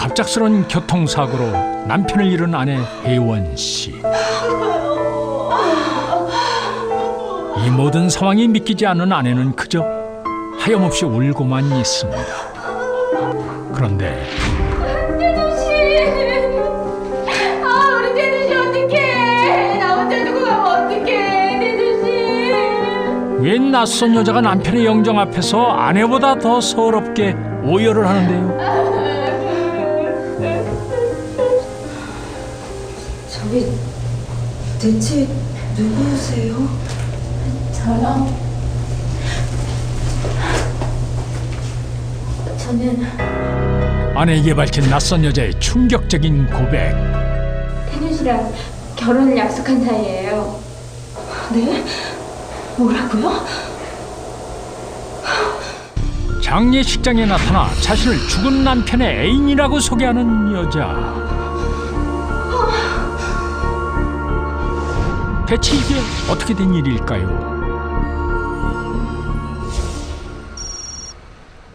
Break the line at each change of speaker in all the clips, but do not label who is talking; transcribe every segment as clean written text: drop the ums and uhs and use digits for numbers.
갑작스러운 교통사고로 남편을 잃은 아내 혜원 씨. 이 모든 상황이 믿기지 않은 아내는 그저 하염없이 울고만 있습니다. 그런데
태준 씨, 우리 태준 씨 어떡해? 나 혼자 두고 가면 어떡해, 태준 씨?
웬 낯선 여자가 남편의 영정 앞에서 아내보다 더 서럽게 오열을 하는데요.
저기 대체 누구세요?
저는
아내에게 밝힌 낯선 여자의 충격적인 고백.
태준 씨랑 결혼을 약속한 사이예요.
네? 뭐라고요?
장례식장에 나타나 자신을 죽은 남편의 애인이라고 소개하는 여자. 대체 이게 어떻게 된 일일까요?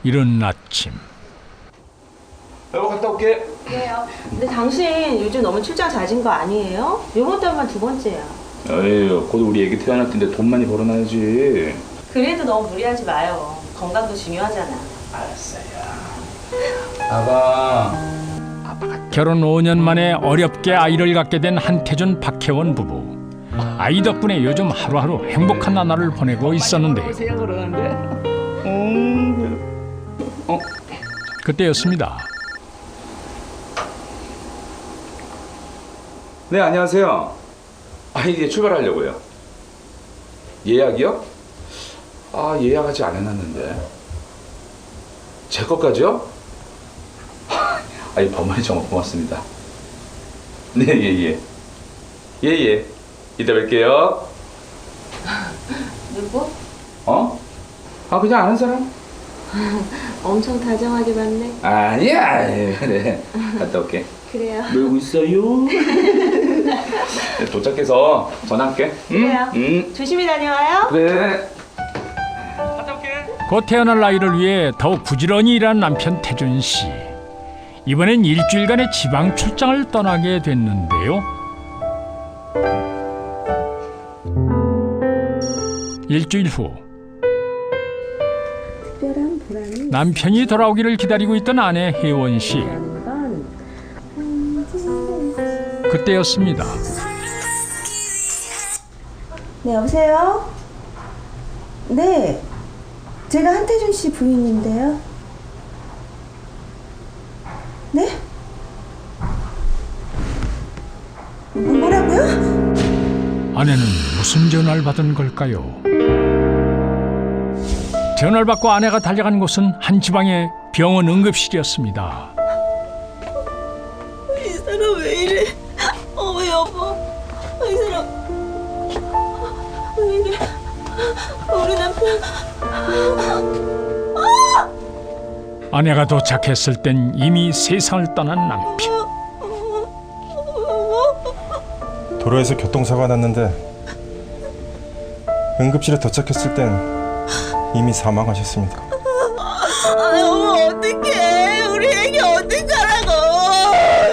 이른 아침
여보 갔다 올게.
그래요. 근데 당신 요즘 너무 출장 잦은 거 아니에요? 요번 달만 두 번째야.
에휴, 곧 우리 애기 태어날 텐데 돈 많이 벌어놔야지.
그래도 너무 무리하지 마요. 건강도 중요하잖아.
알았어요. 아가.
결혼 5년 만에 어렵게 아이를 갖게 된 한태준 박혜원 부부. 아이 덕분에 요즘 하루하루 행복한 나날을 보내고 있었는데요. 그때였습니다.
네, 안녕하세요. 이제 출발하려고요. 예약이요? 예약 아직 안 해놨는데. 제 것까지요? 번번이 정말 고맙습니다. 네, 예. 예. 이따 뵐게요.
누구?
그냥 아는 사람?
엄청 다정하게 봤네.
아니야. 네. 갔다 올게.
그래요.
놀고 있어요. 네, 도착해서 전화할게.
그래요. 조심히 다녀와요.
그래.
곧 태어날 아이를 위해 더욱 부지런히 일한 남편 태준 씨. 이번엔 일주일간의 지방 출장을 떠나게 됐는데요. 일주일 후
특별한 보람이
남편이 돌아오기를 기다리고 있던 아내 혜원 씨. 그때였습니다.
네, 여보세요? 네, 제가 한태준 씨 부인인데요. 네? 뭐라고요?
아내는 무슨 전화를 받은 걸까요? 전화를 받고 아내가 달려간 곳은 한 지방의 병원 응급실이었습니다.
이 사람 왜 이래? 여보, 이 사람 왜 이래? 우리 남편.
아내가 도착했을 땐 이미 세상을 떠난 남편.
도로에서 교통사고가 났는데 응급실에 도착했을 땐 이미 사망하셨습니다.
여보, 어떡해? 우리 애기 어떡하라고?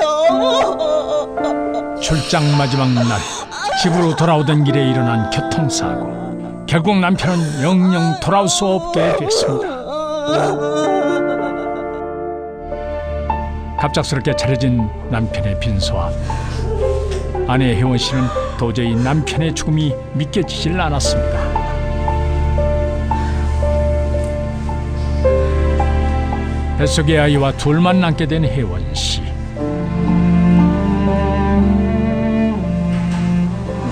여보.
출장 마지막 날 집으로 돌아오던 길에 일어난 교통사고. 결국 남편은 영영 돌아올 수 없게 됐습니다. 갑작스럽게 차려진 남편의 빈소와 아내 혜원 씨는 도저히 남편의 죽음이 믿겨지질 않았습니다. 뱃속의 아이와 둘만 남게 된 혜원 씨.
이게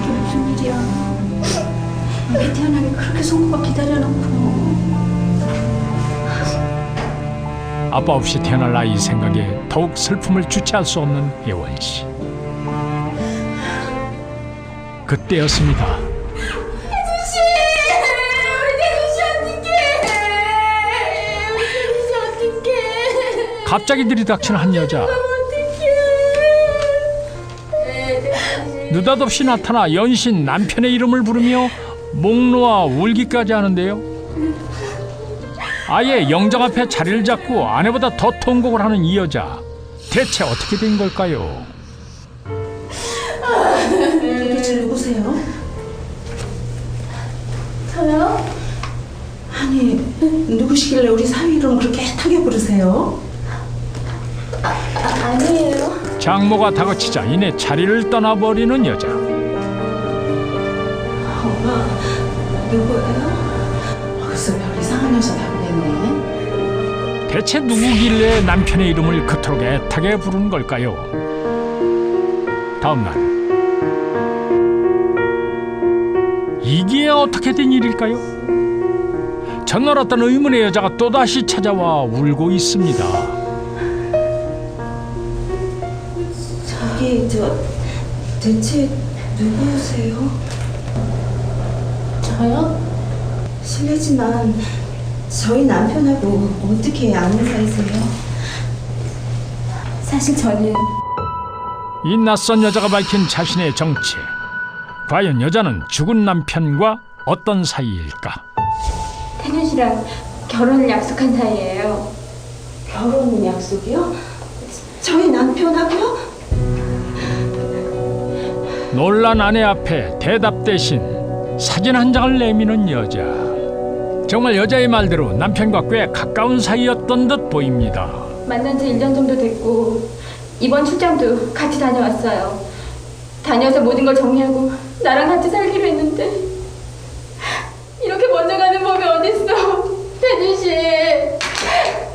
무슨 일이야? 애 태어나게 그렇게 손꼽아 기다려놓고.
아빠 없이 태어날 아이 생각에 더욱 슬픔을 주체할 수 없는 혜원 씨. 그때였습니다. 갑자기 들이닥치는 한 여자. 느닷없이 나타나 연신 남편의 이름을 부르며 목 놓아 울기까지 하는데요. 아예 영정 앞에 자리를 잡고 아내보다 더 통곡을 하는 이 여자. 대체 어떻게 된 걸까요?
도대체 누구세요?
저요?
아니, 누구시길래 우리 사위 이름 그렇게 애타게 부르세요?
아니에요.
장모가 다그치자 이내 자리를 떠나버리는 여자.
엄마, 누구예요? 글쎄, 별 이상한 여자 나오겠네.
대체 누구길래 남편의 이름을 그토록 애타게 부르는 걸까요? 다음 날 이게 어떻게 된 일일까요? 전날 어떤 의문의 여자가 또다시 찾아와 울고 있습니다.
저기, 대체 누구세요?
저요?
실례지만 저희 남편하고 어떻게 아는 사이세요?
사실 저는
이 낯선 여자가 밝힌 자신의 정체. 과연 여자는 죽은 남편과 어떤 사이일까?
태준 씨랑 결혼을 약속한 사이예요.
결혼 약속이요? 저희 남편하고요?
놀란 아내 앞에 대답 대신 사진 한 장을 내미는 여자. 정말 여자의 말대로 남편과 꽤 가까운 사이였던 듯 보입니다.
만난 지 1년 정도 됐고 이번 출장도 같이 다녀왔어요. 다녀서 모든 걸 정리하고 나랑 같이 살기로 했는데 이렇게 먼저 가는 법이 어딨어. 태준 씨,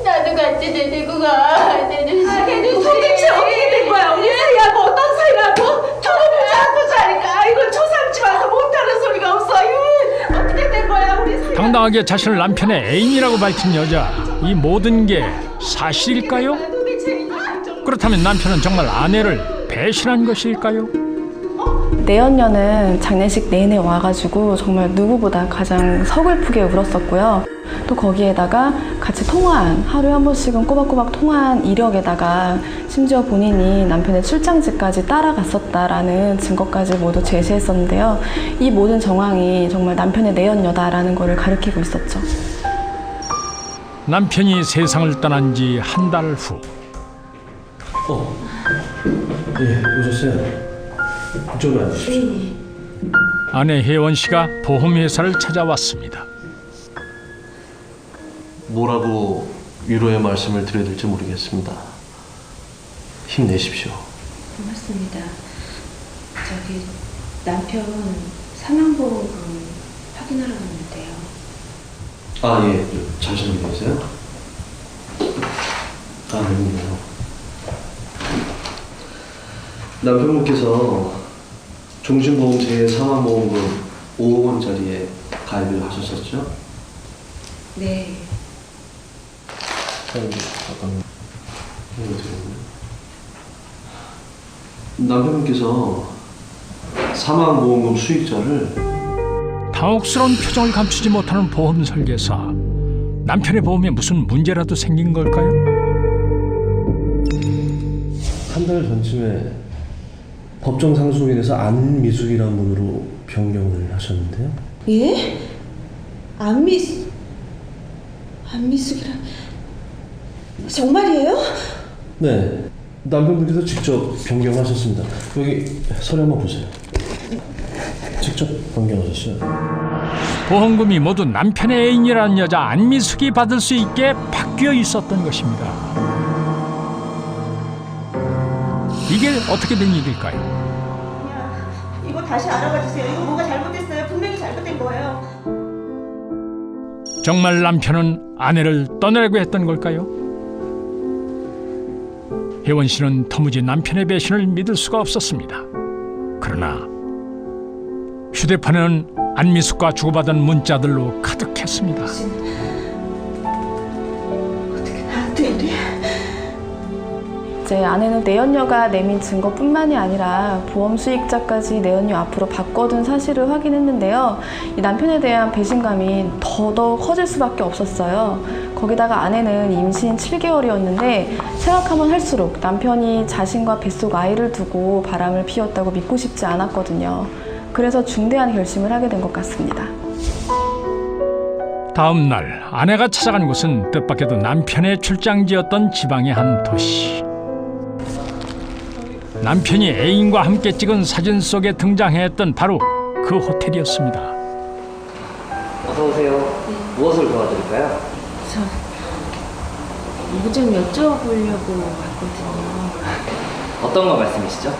나도 같이 데리고 가. 태준 씨. 태준 씨.
도대체 어떻게 된 거야? 우리 사이하고 어떤 사이라고? 저를 자꾸 자니까 아이고 초삼지 마서 못하는 소리가 없어. 어떻게 된 거야 우리 사이?
당당하게 자신을 남편의 애인이라고 밝힌 여자. 이 모든 게 사실일까요? 그렇다면 남편은 정말 아내를 배신한 것일까요?
내연녀는 장례식 내내 와가지고 정말 누구보다 가장 서글프게 울었었고요. 또 거기에다가 같이 통화한, 하루에 한 번씩은 꼬박꼬박 통화한 이력에다가 심지어 본인이 남편의 출장지까지 따라갔었다라는 증거까지 모두 제시했었는데요. 이 모든 정황이 정말 남편의 내연녀다라는 것을 가리키고 있었죠.
남편이 세상을 떠난 지 한 달 후.
예, 오셨어요. 이쪽으로 앉으십시오.
아내 혜원 씨가 보험회사를 찾아왔습니다.
뭐라고 위로의 말씀을 드려야 될지 모르겠습니다. 힘내십시오.
고맙습니다. 저기 남편 사망보험금 확인하러 갔는데요.
아, 예. 잠시만요. 계세요? 아, 여기네요. 남편분께서 종신보험제의 사망보험금 5억 원짜리에 가입을 하셨었죠?
네.
남편분께서 사망보험금 수익자를
당혹스러운 표정을 감추지 못하는 보험 설계사. 남편의 보험에 무슨 문제라도 생긴 걸까요?
한 달 전쯤에 법정 상소로 인해서 안미숙이라는 분으로 변경을 하셨는데요.
예? 안미숙이랑 정말이에요?
네, 남편분께서 직접 변경하셨습니다. 여기 서류 한번 보세요. 직접 변경하셨어요.
보험금이 모두 남편의 애인이라는 여자 안미숙이 받을 수 있게 바뀌어 있었던 것입니다. 이게 어떻게 된 일일까요?
이거 다시 알아봐 주세요. 이거 뭐가 잘못됐어요. 분명히 잘못된 거예요.
정말 남편은 아내를 떠나려고 했던 걸까요? 혜원 씨는 도무지 남편의 배신을 믿을 수가 없었습니다. 그러나 휴대폰에는 안미숙과 주고받은 문자들로 가득했습니다.
어떻게 나한테 이래?
이제 아내는 내연녀가 내민 증거뿐만이 아니라 보험 수익자까지 내연녀 앞으로 바꿔둔 사실을 확인했는데요. 이 남편에 대한 배신감이 더더욱 커질 수밖에 없었어요. 거기다가 아내는 임신 7개월이었는데 생각하면 할수록 남편이 자신과 뱃속 아이를 두고 바람을 피웠다고 믿고 싶지 않았거든요. 그래서 중대한 결심을 하게 된 것 같습니다.
다음 날 아내가 찾아간 곳은 뜻밖에도 남편의 출장지였던 지방의 한 도시. 남편이 애인과 함께 찍은 사진 속에 등장했던 바로 그 호텔이었습니다.
어서 오세요. 무엇을 도와드릴까요?
저 뭐 좀 여쭤보려고 왔거든요.
어떤 거 말씀이시죠?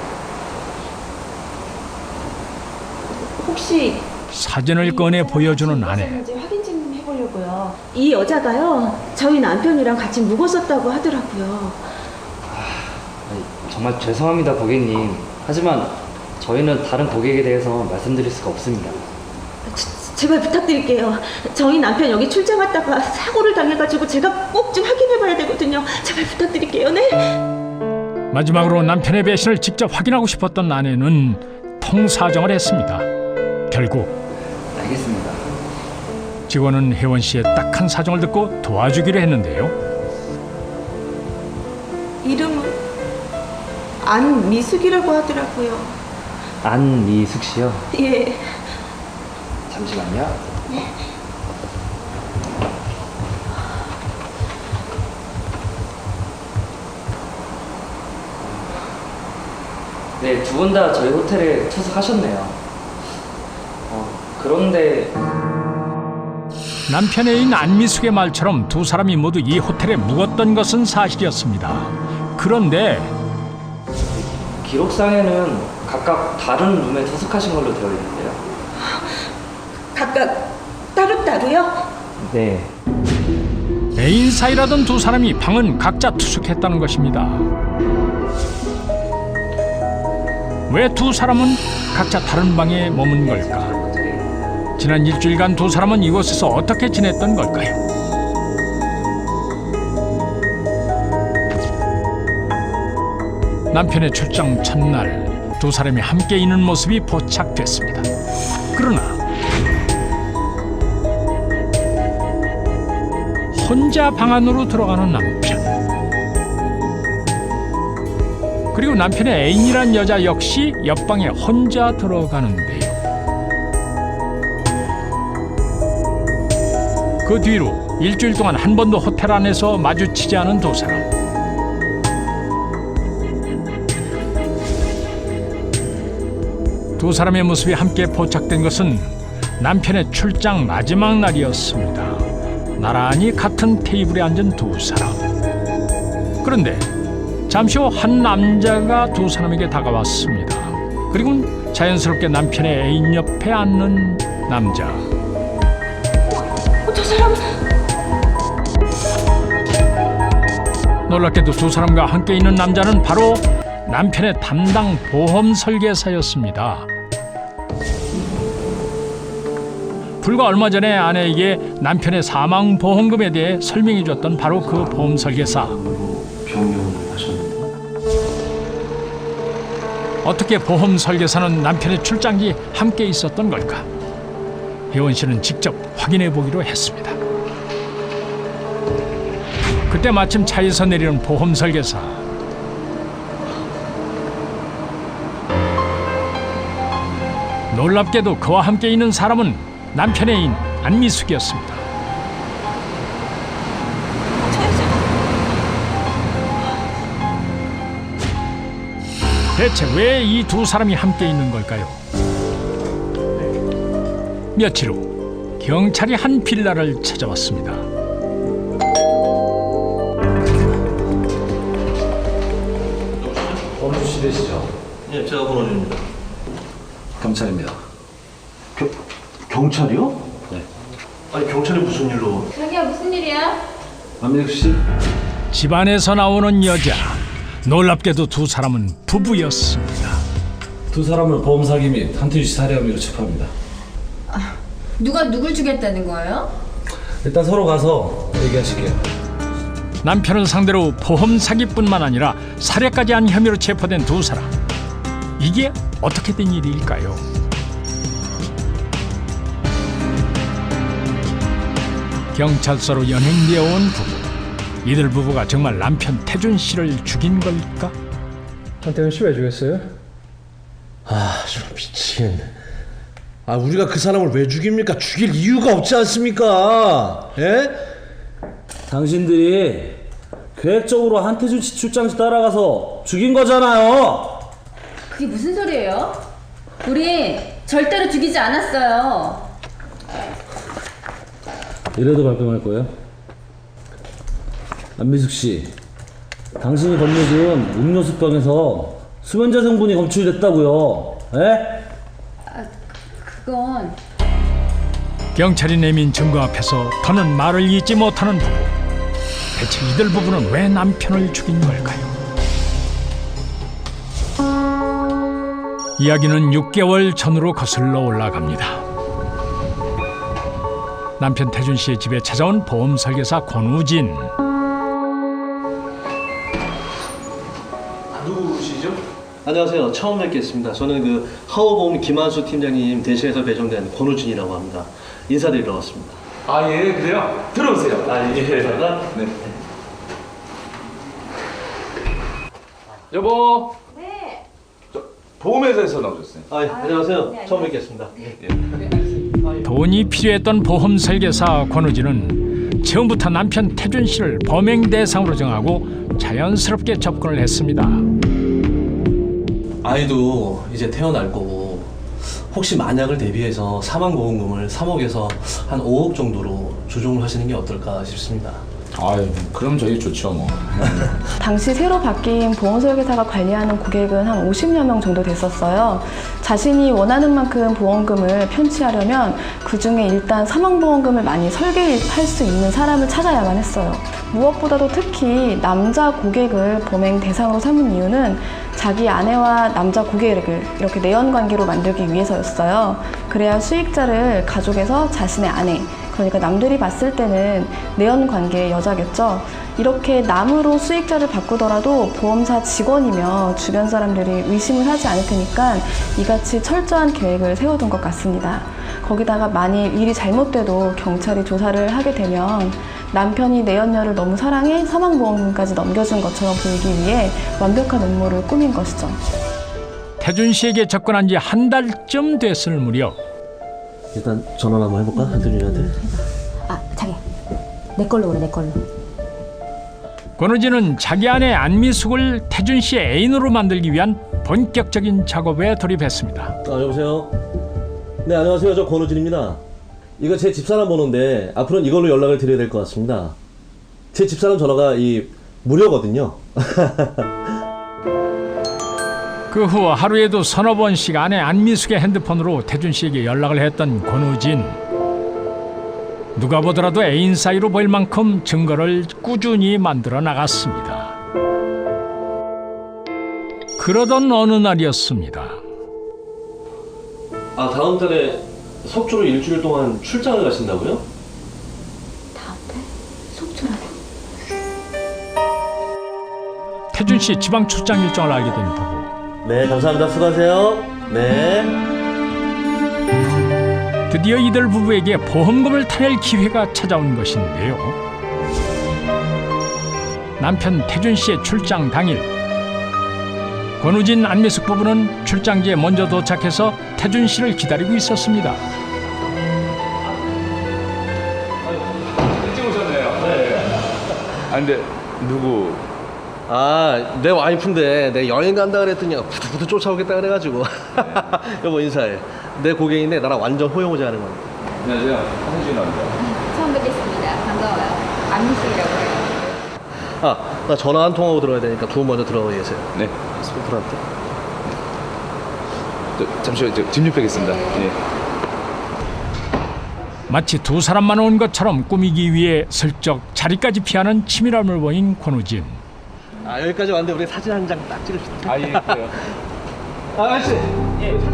혹시
사진을 꺼내 보여주는 아내.
무엇인지 확인 좀 해보려고요. 이 여자가요, 저희 남편이랑 같이 묵었었다고 하더라고요.
정말 죄송합니다, 고객님. 하지만 저희는 다른 고객에 대해서 말씀드릴 수가 없습니다.
제발 부탁드릴게요. 저희 남편 여기 출장 왔다가 사고를 당해가지고 제가 꼭 좀 확인해봐야 되거든요. 제발 부탁드릴게요. 네?
마지막으로 남편의 배신을 직접 확인하고 싶었던 아내는 통사정을 했습니다. 결국
알겠습니다.
직원은 혜원 씨의 딱한 사정을 듣고 도와주기로 했는데요.
이름은 안미숙이라고 하더라고요.
안미숙 씨요?
예.
잠시만요. 네, 두 분 다 저희 호텔에 투숙하셨네요. 그런데
남편 애인 안미숙의 말처럼 두 사람이 모두 이 호텔에 묵었던 것은 사실이었습니다. 그런데
기록상에는 각각 다른 룸에 투숙하신 걸로 되어 있는데요.
각각 따로따로요?
네.
애인 사이라던 두 사람이 방은 각자 투숙했다는 것입니다. 왜 두 사람은 각자 다른 방에 머문 걸까? 지난 일주일간 두 사람은 이곳에서 어떻게 지냈던 걸까요? 남편의 출장 첫날 두 사람이 함께 있는 모습이 포착됐습니다. 그러나 혼자 방 안으로 들어가는 남편. 그리고 남편의 애인이란 여자 역시 옆방에 혼자 들어가는데요. 그 뒤로 일주일 동안 한 번도 호텔 안에서 마주치지 않은 두 사람. 두 사람의 모습이 함께 포착된 것은 남편의 출장 마지막 날이었습니다. 나란히 같은 테이블에 앉은 두 사람. 그런데 잠시 후 한 남자가 두 사람에게 다가왔습니다. 그리고 자연스럽게 남편의 애인 옆에 앉는 남자.
저 사람
놀랍게도 두 사람과 함께 있는 남자는 바로 남편의 담당 보험 설계사였습니다. 불과 얼마 전에 아내에게 남편의 사망 보험금에 대해 설명해 줬던 바로 그 보험 설계사.
변경을 하셨는데
어떻게 보험 설계사는 남편의 출장지 함께 있었던 걸까? 혜원 씨는 직접 확인해 보기로 했습니다. 그때 마침 차에서 내리는 보험 설계사. 놀랍게도 그와 함께 있는 사람은 남편의 애인 안미숙이었습니다. 대체 왜 이 두 사람이 함께 있는 걸까요? 며칠 후 경찰이 한 빌라를 찾아왔습니다.
범수 씨 되시죠? 예, 제가 번호줍니다.
경찰입니다.
경찰이요?
네.
아니 경찰이 무슨 일로?
자기야 무슨 일이야?
안민숙 씨?
집안에서 나오는 여자. 놀랍게도 두 사람은 부부였습니다.
두 사람을 보험 사기 및 한태주 씨 살해 혐의로 체포합니다.
누가 누굴 죽였다는 거예요?
일단 서로 가서 얘기하실게요.
남편을 상대로 보험 사기뿐만 아니라 살해까지 한 혐의로 체포된 두 사람. 이게 어떻게 된 일일까요? 경찰서로 연행되어 온 부부. 이들 부부가 정말 남편 태준 씨를 죽인 걸까?
한태근 씨 왜 죽였어요?
아, 좀 미치겠네. 아, 우리가 그 사람을 왜 죽입니까? 죽일 이유가 없지 않습니까? 예?
당신들이 계획적으로 한태준 씨 출장지 따라가서 죽인 거잖아요.
그게 무슨 소리예요? 우린 절대로 죽이지 않았어요.
이래도 발뺌할 거예요? 안미숙 씨, 당신이 건네준 음료수병에서 수면제 성분이 검출됐다고요. 에?
그건
경찰이 내민 증거 앞에서 더는 말을 잇지 못하는 부부. 대체 이들 부부는 왜 남편을 죽인 걸까요? 이야기는 6개월 전으로 거슬러 올라갑니다. 남편 태준 씨의 집에 찾아온 보험 설계사 권우진.
누구시죠? 안녕하세요. 처음 뵙겠습니다. 저는 그 하우보험 김한수 팀장님 대신해서 배정된 권우진이라고 합니다. 인사드리러 왔습니다.
아, 예, 그래요? 들어오세요. 아, 예. 네. 여보.
네.
저 보험회사에서 나오셨어요.
아, 예. 안녕하세요. 처음 뵙겠습니다.
돈이 필요했던 보험 설계사 권우진은 처음부터 남편 태준 씨를 범행 대상으로 정하고 자연스럽게 접근을 했습니다.
아이도 이제 태어날 거고 혹시 만약을 대비해서 사망보험금을 3억에서 한 5억 정도로 조정을 하시는 게 어떨까 싶습니다.
아유, 그럼 저희 좋죠, 뭐.
당시 새로 바뀐 보험 설계사가 관리하는 고객은 한 50여 명 정도 됐었어요. 자신이 원하는 만큼 보험금을 편취하려면 그중에 일단 사망보험금을 많이 설계할 수 있는 사람을 찾아야만 했어요. 무엇보다도 특히 남자 고객을 범행 대상으로 삼은 이유는 자기 아내와 남자 고객을 이렇게 내연관계로 만들기 위해서였어요. 그래야 수익자를 가족에서 자신의 아내, 그러니까 남들이 봤을 때는 내연관계의 여자겠죠. 이렇게 남으로 수익자를 바꾸더라도 보험사 직원이며 주변 사람들이 의심을 하지 않을 테니까 이같이 철저한 계획을 세워둔 것 같습니다. 거기다가 만일 일이 잘못돼도 경찰이 조사를 하게 되면 남편이 내연녀를 너무 사랑해 사망보험금까지 넘겨준 것처럼 보이기 위해 완벽한 음모를 꾸민 것이죠.
태준 씨에게 접근한 지 한 달쯤 됐을 무렵
일단 전화 한번 해볼까? 한준이한테.
아, 자기. 내 걸로 그래, 내 걸로.
권우진은 자기 아내 안미숙을 태준 씨의 애인으로 만들기 위한 본격적인 작업에 돌입했습니다.
아, 여보세요? 네, 안녕하세요. 저 권우진입니다. 이거 제 집사람 번호인데 앞으로는 이걸로 연락을 드려야 될 것 같습니다. 제 집사람 전화가 무료거든요.
그 후 하루에도 서너 번씩 아내 안미숙의 핸드폰으로 태준 씨에게 연락을 했던 권우진. 누가 보더라도 애인 사이로 보일 만큼 증거를 꾸준히 만들어 나갔습니다. 그러던 어느 날이었습니다.
아, 다음 달에 속초로 일주일 동안 출장을 가신다고요?
다음 달? 속초라고?
태준 씨 지방 출장 일정을 알게 된 부부.
네, 감사합니다. 수고하세요. 네.
드디어 이들 부부에게 보험금을 타낼 기회가 찾아온 것인데요. 남편 태준 씨의 출장 당일, 권우진 안미숙 부부는 출장지에 먼저 도착해서 태준 씨를 기다리고 있었습니다.
일찍 오셨네요. 네. 아, 근데 누구?
아, 내 와이프인데 내 여행 간다 그랬더니 부두부두 쫓아오겠다 그래가지고. 여보, 인사해. 내 고객인데 나랑 완전 호영호제 하는 거야.
안녕하세요. 한준입니다.
처음 뵙겠습니다. 반가워요. 안미숙이라고 해요.
아, 나 전화 한 통하고 들어야 되니까 두 분 먼저 들어가 계세요.
네.
스포트한테.
잠시만요. 짐 좀 빼겠습니다. 예.
마치 두 사람만 온 것처럼 꾸미기 위해 슬쩍 자리까지 피하는 치밀함을 보인 권우진.
아, 여기까지 왔는데 우리 사진 한 장 딱 찍읍시다.
아, 예, 그래요.
아저씨.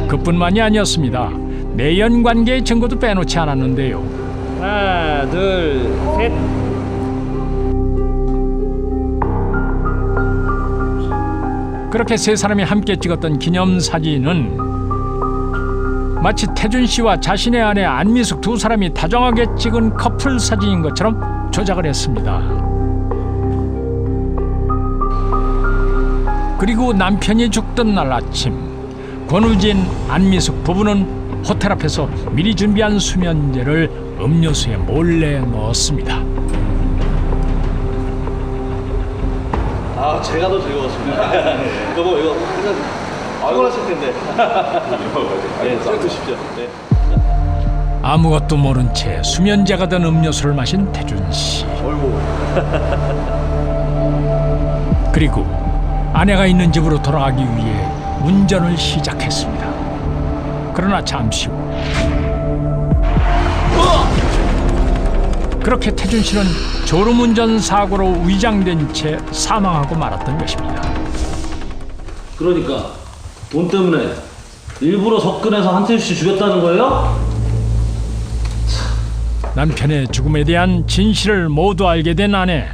그뿐만이 아니었습니다. 내연관계의 증거도 빼놓지 않았는데요.
하나, 둘, 셋.
그렇게 세 사람이 함께 찍었던 기념사진은 마치 태준 씨와 자신의 아내 안미숙 두 사람이 다정하게 찍은 커플 사진인 것처럼 조작을 했습니다. 그리고 남편이 죽던 날 아침, 권우진, 안미숙 부부는 호텔 앞에서 미리 준비한 수면제를 음료수에 몰래 넣었습니다.
아, 제가 더 즐거웠습니다. 여보, 이거 피곤하실 텐데. 네, 좀 드십시오. 네.
아무것도 모른 채 수면제가 된 음료수를 마신 태준 씨.
어이구.
그리고 아내가 있는 집으로 돌아가기 위해 운전을 시작했습니다. 그러나 잠시 후 그렇게 태준 씨는 졸음운전 사고로 위장된 채 사망하고 말았던 것입니다.
그러니까 돈 때문에 일부러 접근해서 한태주 씨 죽였다는 거예요?
남편의 죽음에 대한 진실을 모두 알게 된 아내.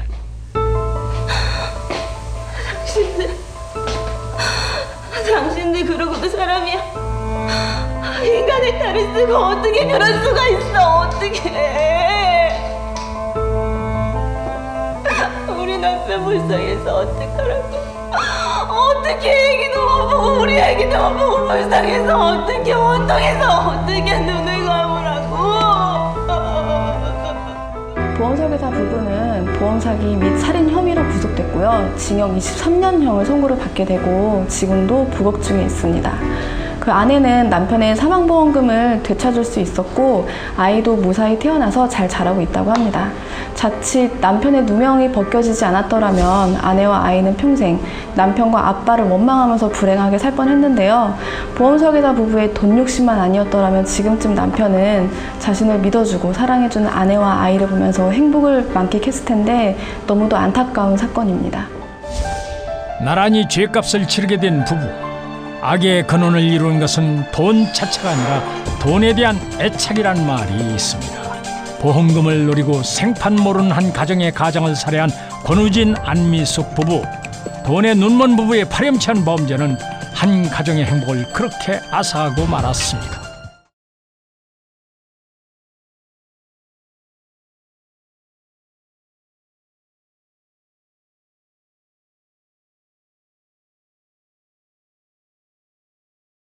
당신들 그러고도 사람이야. 인간의 탈을 쓰고 어떻게 그럴 수가 있어. 어떻게. 우리 남편 불쌍해서 어떡하라고. 어떻게 애기도 못 보고 우리 애기도 못 보고 불쌍해서 어떻게 원통해서 어떻게 눈을 감으라고.
보험설계사 부부는 보험 사기 및 살인 혐의로 구속됐고요. 징역 23년형을 선고를 받게 되고 지금도 부각 중에 있습니다. 그 아내는 남편의 사망보험금을 되찾을 수 있었고 아이도 무사히 태어나서 잘 자라고 있다고 합니다. 자칫 남편의 누명이 벗겨지지 않았더라면 아내와 아이는 평생 남편과 아빠를 원망하면서 불행하게 살 뻔했는데요. 보험설계사 부부의 돈 욕심만 아니었더라면 지금쯤 남편은 자신을 믿어주고 사랑해주는 아내와 아이를 보면서 행복을 만끽했을 텐데 너무도 안타까운 사건입니다.
나란히 죄값을 치르게 된 부부. 악의 근원을 이루는 것은 돈 자체가 아니라 돈에 대한 애착이란 말이 있습니다. 보험금을 노리고 생판 모르는 한 가정의 가장을 살해한 권우진 안미숙 부부. 돈에 눈먼 부부의 파렴치한 범죄는 한 가정의 행복을 그렇게 앗아가고 말았습니다.